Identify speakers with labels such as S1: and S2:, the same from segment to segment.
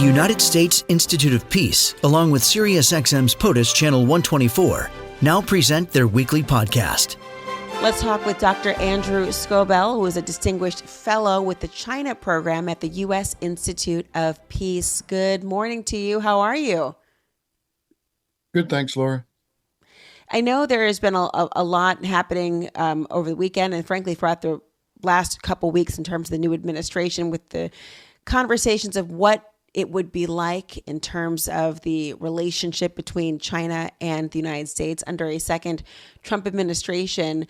S1: United States Institute of Peace, along with SiriusXM's POTUS Channel 124, now present their weekly podcast.
S2: Let's talk with Dr. Andrew Scobell, who is a distinguished fellow with the China program at the U.S. Institute of Peace. Good morning to you. How are you?
S3: Good, thanks, Laura.
S2: I know there has been a lot happening over the weekend and frankly throughout the last couple weeks in terms of the new administration, with the conversations of what it would be like in terms of the relationship between China and the United States under a second Trump administration.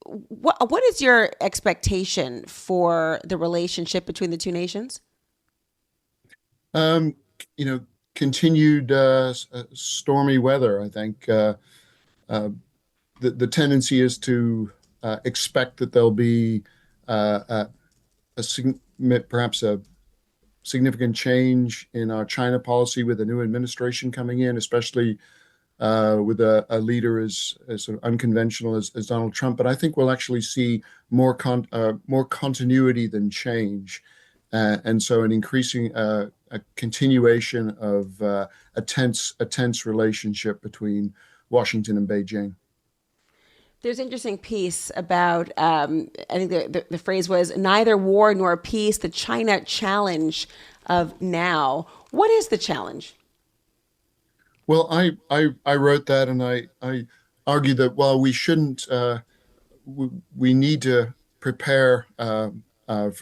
S2: What is your expectation for the relationship between the two nations?
S3: Continued stormy weather. I think the tendency is to expect that there'll be perhaps a significant change in our China policy with a new administration coming in, especially with a leader as sort of unconventional as Donald Trump. But I think we'll actually see more continuity than change, and so an increasing a continuation of a tense relationship between Washington and Beijing.
S2: There's an interesting piece about, I think the phrase was, neither war nor peace, the China challenge of now. What is the challenge?
S3: Well, I wrote that, and I argue that while we shouldn't, we need to prepare for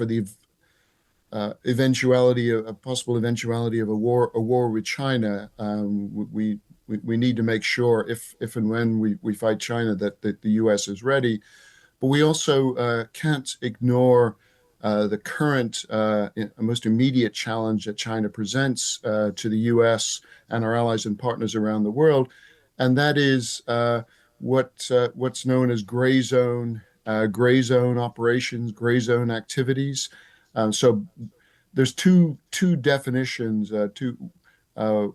S3: the possible eventuality of a war with China. We need to make sure if and when we fight China that the U.S. is ready. But we also can't ignore the current most immediate challenge that China presents to the U.S. and our allies and partners around the world, and that is what's known as gray zone operations, gray zone activities. So there's two definitions, two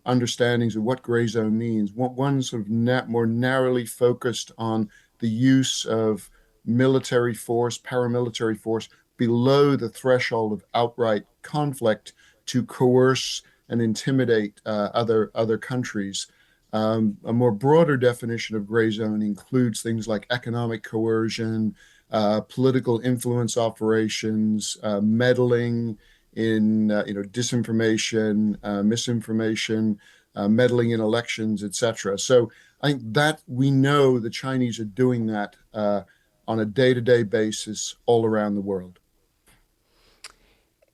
S3: understandings of what gray zone means. One sort of more narrowly focused on the use of military force, paramilitary force, below the threshold of outright conflict to coerce and intimidate other countries. A more broader definition of gray zone includes things like economic coercion, political influence operations, meddling in disinformation, misinformation, meddling in elections, etc. So I think that we know the Chinese are doing that on a day-to-day basis all around the world.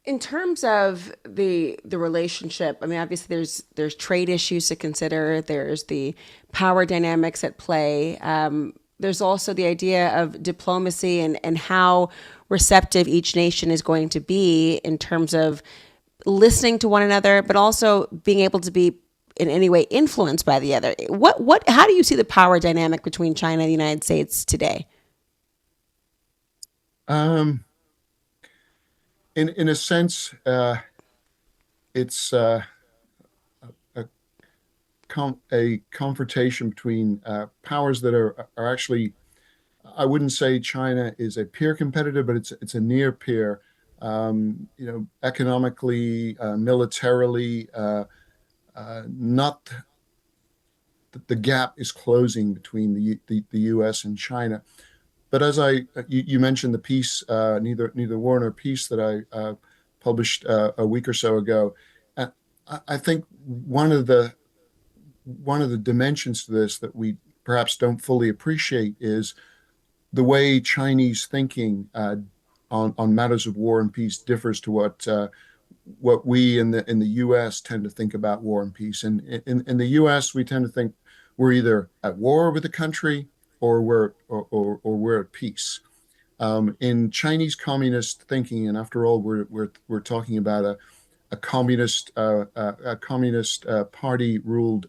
S2: In terms of the relationship, I mean, obviously there's trade issues to consider. There's the power dynamics at play. There's also the idea of diplomacy and how receptive each nation is going to be in terms of listening to one another, but also being able to be in any way influenced by the other. How do you see the power dynamic between China and the United States today?
S3: In a sense, it's a confrontation between powers that are actually, I wouldn't say China is a peer competitor, but it's a near peer. Economically, militarily, not the gap is closing between the U.S. and China. But as you mentioned the piece, neither war nor peace, that I published a week or so ago. I think one of the dimensions to this that we perhaps don't fully appreciate is the way Chinese thinking on matters of war and peace differs to what we in the U.S. tend to think about war and peace. And in the U.S. we tend to think we're either at war with a country or we're at peace. In Chinese communist thinking, and after all, we're talking about a communist party ruled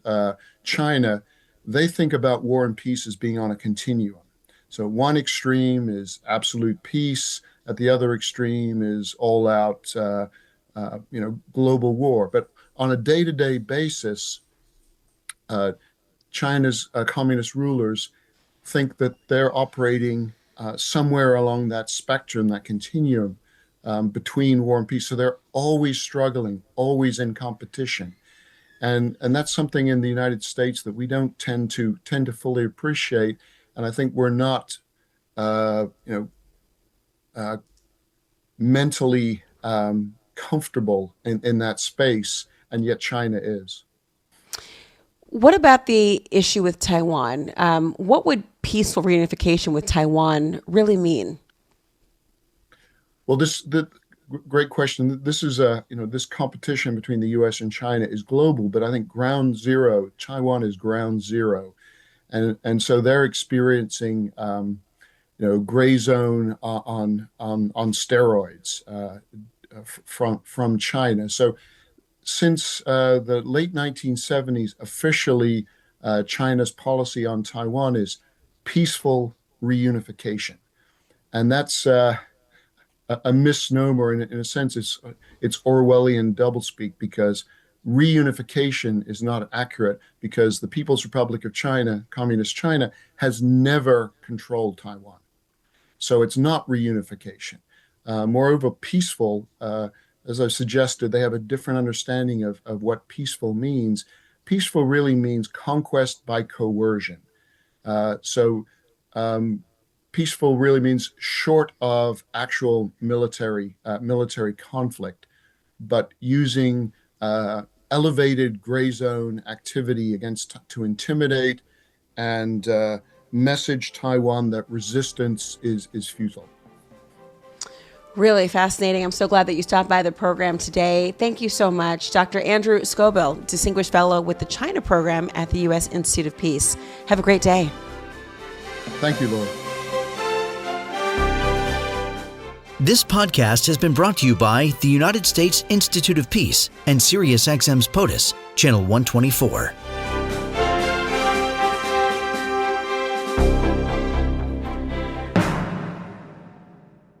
S3: China. They think about war and peace as being on a continuum. So one extreme is absolute peace, at the other extreme is all out global war. But on a day-to-day basis, China's communist rulers think that they're operating somewhere along that spectrum, that continuum, between war and peace. So they're always struggling, always in competition. And that's something in the United States that we don't tend to fully appreciate. And I think we're not, mentally comfortable in that space, and yet China is.
S2: What about the issue with Taiwan? What would peaceful reunification with Taiwan really mean?
S3: Well, the great question. This is this competition between the U.S. and China is global, but I think ground zero, Taiwan is ground zero, and so they're experiencing gray zone on steroids from China. So since the late 1970s, officially China's policy on Taiwan is peaceful reunification, and that's a misnomer. In a sense, it's Orwellian doublespeak, because reunification is not accurate, because the People's Republic of China, Communist China, has never controlled Taiwan. So it's not reunification. Moreover, peaceful, as I suggested, they have a different understanding of what peaceful means. Peaceful really means conquest by coercion. So peaceful really means short of actual military conflict, but using elevated gray zone activity to intimidate and message Taiwan that resistance is futile.
S2: Really fascinating. I'm so glad that you stopped by the program today. Thank you so much. Dr. Andrew Scobell, Distinguished Fellow with the China Program at the U.S. Institute of Peace. Have a great day.
S3: Thank you, Laura.
S1: This podcast has been brought to you by the United States Institute of Peace and SiriusXM's POTUS, Channel 124.